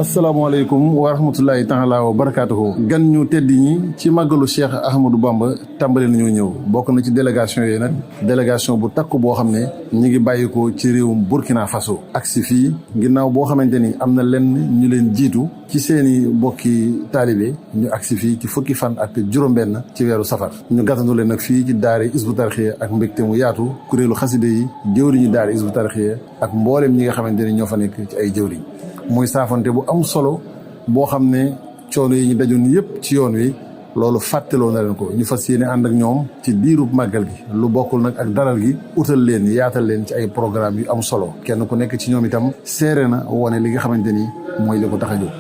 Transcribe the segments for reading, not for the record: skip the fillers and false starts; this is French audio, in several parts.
asalaamaaleykum wa rahmatullahi taala wa barakaatuhu. gan ñu tedd ñi ci màggalu Cheikh Ahmadou Bamba tàmbali nañoo ñëw bokk na ci délégation yooyu nag délégation bu takku boo xam ne ñi ngi bàyyikoo ci réewum Burkina Faso agsi fii ginnaaw boo xamante ni am na lenn ñu leen jiitu ci seeni bokki taalibe ñu agsi fii ci fukki fan ak juróom-benn ci weeru safar ñu gàttandu leen nag fii ci daara Hizbut Tarqiyyah ak mbégte mu yaatu kuréelu xaside yi jëwriñu daara Hizbut Tarqiyyah ak mboolem ñi nga xamante ni ñoo fa nekk ci ay jëwriñ muy saafante bu am solo boo xam ne coono yi ñu dajoon yëpp ci yoon wi loolu fàttaloo na leen ko ñu fas yéene ànd ak ñoom ci diirub màggal gi lu bokkul nag ak dalal gi utal leen yaatal leen ci ay programme yu am solo kenn ku nekk ci ñoom itam seere na wone li nga xamante ni mooy li ko tax a jóg.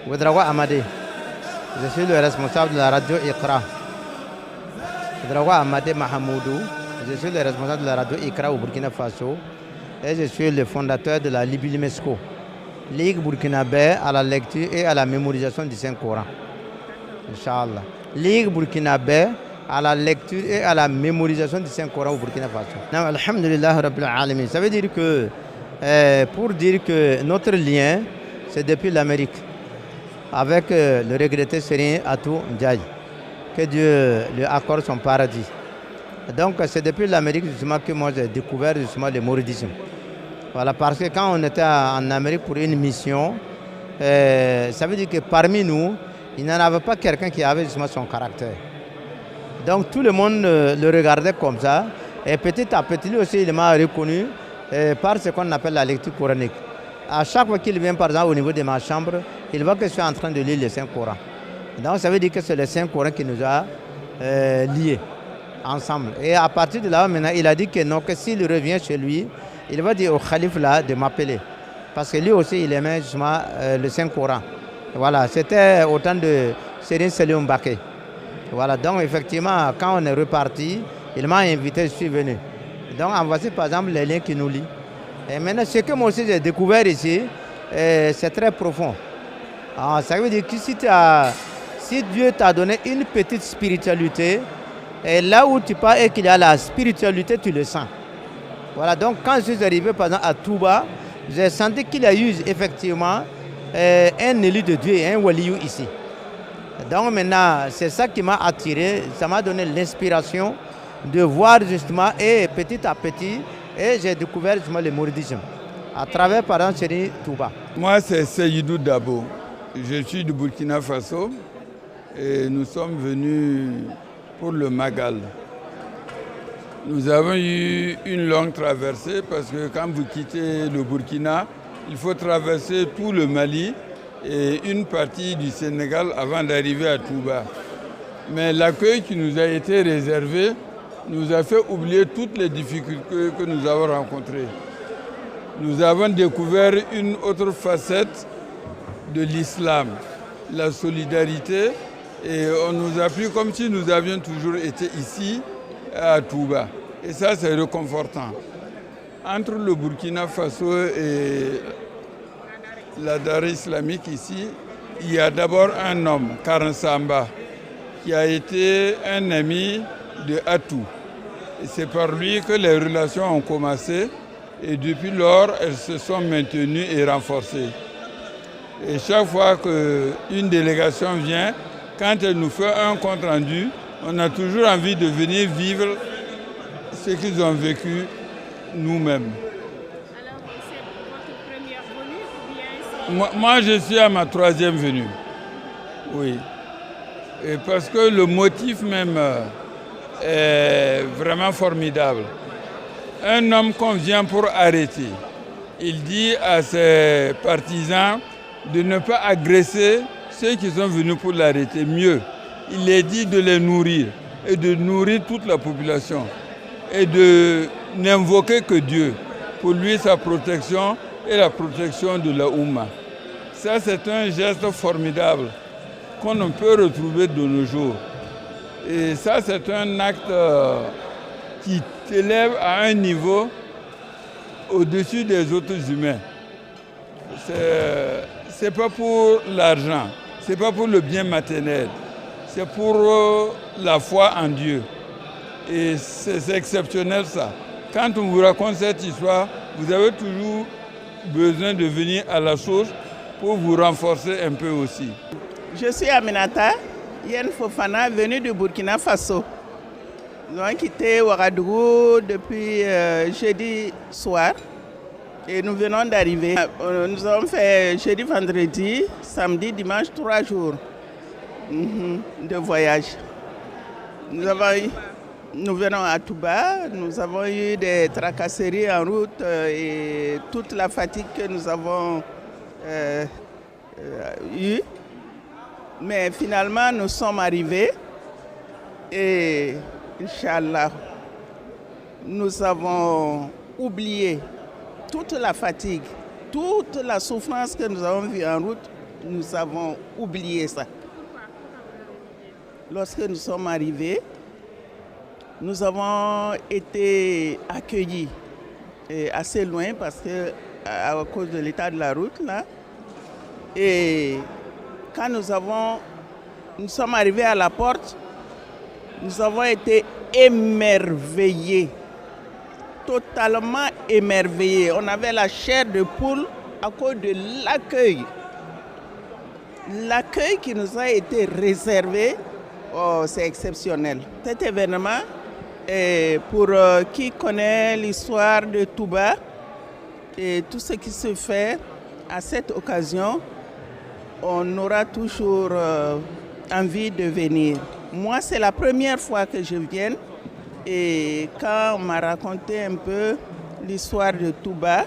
Ouedraogo Amadé. Je suis le responsable de la radio Iqra. Ouedraogo Amadé Mahamoudou. Je suis le responsable de la radio Iqra au Burkina Faso. Et je suis le fondateur de la Libilimesco, Ligue burkinabé à la lecture et à la mémorisation du Saint-Coran. Inch'Allah. Ligue burkinabé à la lecture et à la mémorisation du Saint-Coran au Burkina Faso. Non, alhamdulillah rabbil alamin. Ça veut dire que, pour dire que notre lien, c'est depuis l'Amérique, avec le regretté Serigne Atou Ndiaye, que Dieu lui accorde son paradis. Donc c'est depuis l'Amérique justement que moi j'ai découvert justement le mouridisme. Voilà, parce que quand on était en Amérique pour une mission, ça veut dire que parmi nous, il n'y en avait pas quelqu'un qui avait justement son caractère. Donc tout le monde le regardait comme ça, et petit à petit lui aussi il m'a reconnu par ce qu'on appelle la lecture coranique. À chaque fois qu'il vient par exemple au niveau de ma chambre, il voit que je suis en train de lire le Saint-Coran. Donc ça veut dire que c'est le Saint-Coran qui nous a liés ensemble. Et à partir de là, maintenant, il a dit que non, que s'il revient chez lui, il va dire au calife là de m'appeler. Parce que lui aussi, il aimait justement le Saint-Coran. Voilà, c'était au temps de Serigne Saliou Mbacké. Voilà, donc effectivement, quand on est reparti, il m'a invité, je suis venu. Donc en voici par exemple les liens qui nous lient. Et maintenant, ce que moi aussi j'ai découvert ici, c'est très profond. Alors, ça veut dire que si Dieu t'a donné une petite spiritualité, et là où tu pars et qu'il y a la spiritualité, tu le sens. Voilà, donc quand je suis arrivé par exemple à Touba, j'ai senti qu'il y a eu effectivement un élu de Dieu et un waliou ici. Donc maintenant, c'est ça qui m'a attiré, ça m'a donné l'inspiration de voir justement, et petit à petit, et j'ai découvert justement le mouridisme à travers par exemple Serigne Touba. Moi c'est Seydou Dabo, je suis du Burkina Faso et nous sommes venus pour le Magal. Nous avons eu une longue traversée parce que quand vous quittez le Burkina, il faut traverser tout le Mali et une partie du Sénégal avant d'arriver à Touba. Mais l'accueil qui nous a été réservé nous a fait oublier toutes les difficultés que nous avons rencontrées. Nous avons découvert une autre facette de l'islam, la solidarité, et on nous a pris comme si nous avions toujours été ici à Touba. Et ça, c'est réconfortant. Entre le Burkina Faso et la Dara islamique ici, il y a d'abord un homme, Karan Samba, qui a été un ami de Atou. Et c'est par lui que les relations ont commencé et depuis lors, elles se sont maintenues et renforcées. Et chaque fois qu'une délégation vient, quand elle nous fait un compte rendu, on a toujours envie de venir vivre ce qu'ils ont vécu nous-mêmes. Alors, c'est votre première venue ou bien Moi, je suis à ma 3e venue. Oui. Et parce que le motif même est vraiment formidable. Un homme qu'on vient pour arrêter, il dit à ses partisans de ne pas agresser ceux qui sont venus pour l'arrêter. Mieux, il les dit de les nourrir. et de nourrir toute la population et de n'invoquer que Dieu pour lui, sa protection et la protection de la Oumma. Ça, c'est un geste formidable qu'on ne peut retrouver de nos jours. Et ça, c'est un acte qui t'élève à un niveau au-dessus des autres humains. C'est pas pour l'argent, c'est pas pour le bien matériel, c'est pour la foi en Dieu. Et c'est exceptionnel ça. Quand on vous raconte cette histoire, vous avez toujours besoin de venir à la source pour vous renforcer un peu aussi. Je suis Aminata Yen Fofana, venue du Burkina Faso. Nous avons quitté Ouagadougou depuis jeudi soir et nous venons d'arriver. Nous avons fait jeudi, vendredi, samedi, dimanche, 3 jours de voyage. Nous venons à Touba, nous avons eu des tracasseries en route et toute la fatigue que nous avons eue. Mais finalement, nous sommes arrivés et, Inch'Allah, nous avons oublié toute la fatigue, toute la souffrance que nous avons vue en route, nous avons oublié ça. Lorsque nous sommes arrivés, nous avons été accueillis assez loin parce que à cause de l'état de la route là. Et quand nous sommes arrivés à la porte, nous avons été émerveillés, totalement émerveillés. On avait la chair de poule à cause de l'accueil. L'accueil qui nous a été réservé, c'est exceptionnel. Cet événement, pour qui connaît l'histoire de Touba et tout ce qui se fait à cette occasion, on aura toujours envie de venir. Moi, c'est la première fois que je viens et quand on m'a raconté un peu l'histoire de Touba,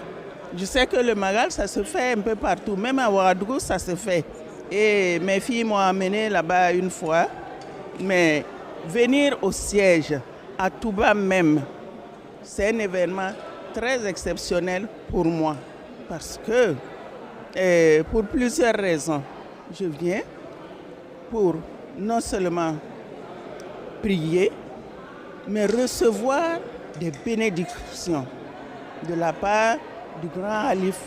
je sais que le Magal, ça se fait un peu partout, même à Ouagadougou, ça se fait. Et mes filles m'ont amené là-bas une fois, mais venir au siège, à Touba même, c'est un événement très exceptionnel pour moi parce que pour plusieurs raisons. Je viens pour non seulement prier, mais recevoir des bénédictions de la part du grand Khalif.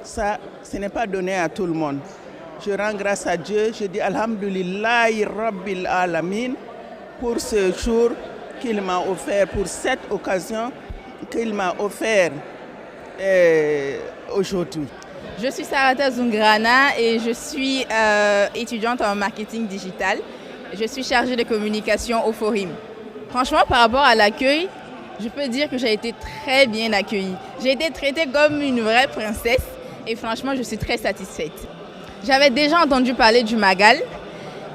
Ça, ce n'est pas donné à tout le monde. Je rends grâce à Dieu, je dis Alhamdulillahi Rabbil Alamin pour ce jour qu'il m'a offert, pour cette occasion qu'il m'a offert aujourd'hui. Je suis Sarata Zungrana et je suis étudiante en marketing digital. Je suis chargée de communication au Forum. Franchement, par rapport à l'accueil, je peux dire que j'ai été très bien accueillie. J'ai été traitée comme une vraie princesse et franchement, je suis très satisfaite. J'avais déjà entendu parler du Magal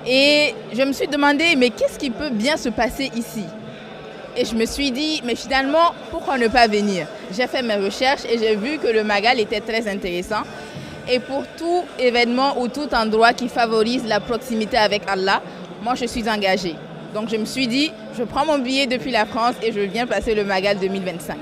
et je me suis demandé, mais qu'est-ce qui peut bien se passer ici ? Et je me suis dit, mais finalement, pourquoi ne pas venir ? J'ai fait mes recherches et j'ai vu que le Magal était très intéressant. Et pour tout événement ou tout endroit qui favorise la proximité avec Allah, moi je suis engagée. Donc je me suis dit, je prends mon billet depuis la France et je viens passer le Magal 2025.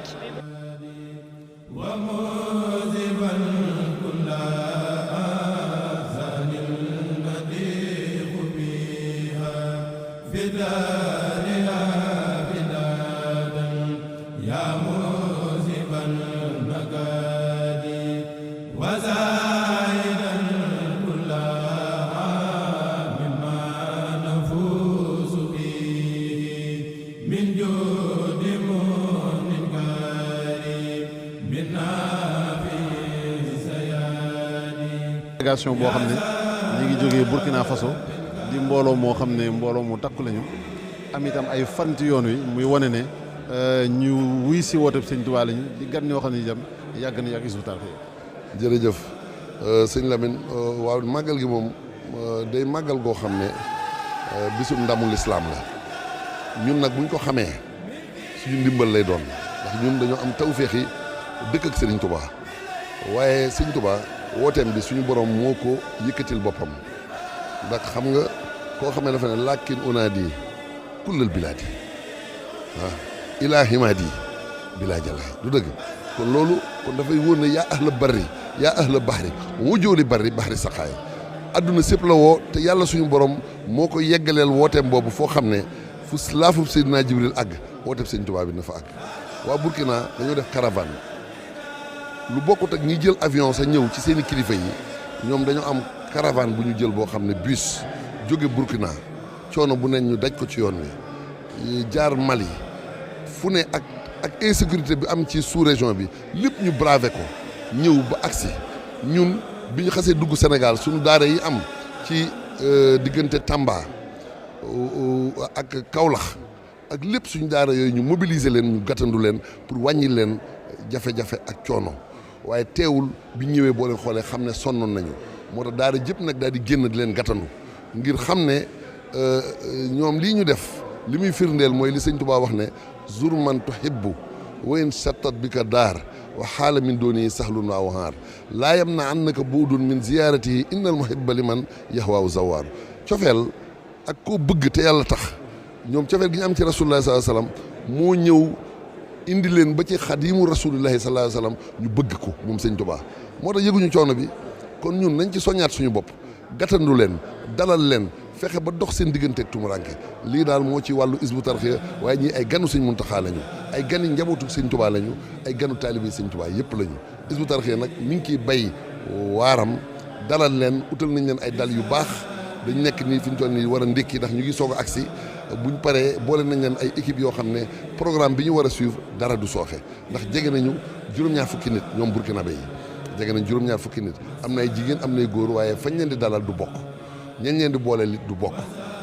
délégation boo xam ne ñu ngi jógee Burkina Faso di mbooloo moo xam ne mbooloo mu takku lañu am itam ay fan ci yoon wi muy wane ne ñu wuy si woote Sëñ Tuubaa lañu di gan ñoo xam ne itam yàgg nañu ak Hizbut Tarqiyyah. jërëjëf sëñ Lamine waaw màggal gi moom day màggal goo xam ne bisum ndamul islaam la ñun nag buñ ko xamee suñu ndimbal lay doon ndax ñun dañoo am tawféexi dëkk ak Sëriñ Tuubaa waaye Sëriñ Tuubaa wooteem bi suñu borom moo ko yëkkatil boppam ndax xam nga koo xam ne dafa ne làkkin unaadi kullal bilaadi waaw ilaa himaadi bilaa jalaay du dëgg kon loolu kon dafay wóor ne yaa ahla barri yaa ahla bahri wujooli barri bahri saqaay adduna sépp la woo te yàlla suñu borom moo ko yeggaleel wooteem boobu foo xam ne fu laafub Seydina Jibril àgg wooteem Sëñ Tuubaa bi na fa àgg waa Burkina dañoo def caravane lu bokkut ak ñi jël avion sa ñëw ci seeni kilifa yi ñoom dañoo am caravane bu ñu jël boo xam ne bus jóge Burkina coono bu ne ñu daj ko ci yoon wi jaar Mali fu ne ak insécurité bi am ci sous-région bi lépp ñu bravé ko ñëw ba agsi ñun bi ñu xasee dugg Sénégal suñu daara yi am ci diggante Tamba ak Kaolack ak lépp suñu daara yooyu ñu mobiliser leen ñu gàttandu leen pour wàññi leen jafe-jafe ak coono waaye teewul bi ñëwee boo leen xoolee xam ne sonnoon nañu moo tax daara jëpp nag daal di génn di leen gàttandu ngir xam ne ñoom lii ñu def li muy firndeel mooy li Sëñ Tuubaa wax ne zur man tuhibbu wa in sattat bika daar wa xaala min dooni sahlun wa wahaar laa yam na annaka buudun min ziyaaratihi innal muhibba liman yahwaaw zawaar cofeel ak koo bëgg te yàlla tax ñoom cofeel gi ñu am ci rasulullah sallallahu alayhi wasallam moo ñëw indi leen ba ci xadimu rasulillahi sallallahu alayhi wasallam ñu bëgg ko moom Sëñ Tuubaa moo tax yëguñu coono bi kon ñun nañ ci soññaat suñu bopp gàttandu leen dalal leen fexe ba dox seen diggante ak tumuranke lii daal moo ci wàllu Hizbut Tarqiyyah waaye ñii ay ganu Sëñ Muntaxa lañu ay gani njabootu Sëñ Tuubaa lañu ay ganu taalibe Sëñ Tuubaa yëpp lañu Hizbut Tarqiyyah nag mi ngi ciy bay waaram dalal leen utal nañ leen ay dal yu baax dañ nekk nii fi ñu toll nii war a ndékki ndax ñu ngi soog a agsi buñ paree boole nañ leen ay équipe yoo xam ne programme bi ñu war a suivre dara du sooxe ndax jege nañu juróom-ñaar fukki nit ñoom burkinabé yi jege nañ juróom-ñaar fukki nit am na ay jigéen am na ay góor waaye fañ leen di dalal du bokk ñañ leen di boole lit du bokk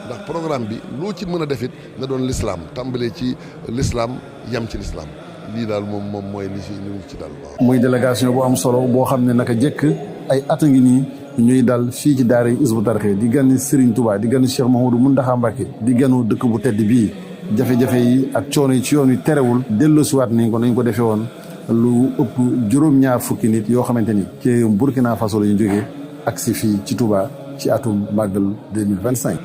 ndax programme bi loo ci mën a defit na doon l'islam tàmbalee ci l'islam yam ci l'islam lii daal moom mooy li ci dal waaw. muy délégation bu am solo boo xam ne naka jëkk ay at a ngi nii ñuy dal fii ci daara Hizbut Tarqiyyah di gan Serigne Touba di gan Cheikh Mouhamadou Mountakha Mbacké di ganu dëkk bu tedd bii jafe-jafe yi ak coono yi ci yoon wi terewul delloosiwaat nañ ko defee woon lu ëpp juróom-ñaar fukki nit yoo xamante ni ci Burkina Faso la ñu jógee ak si fii ci Touba ci atum màggal 2025.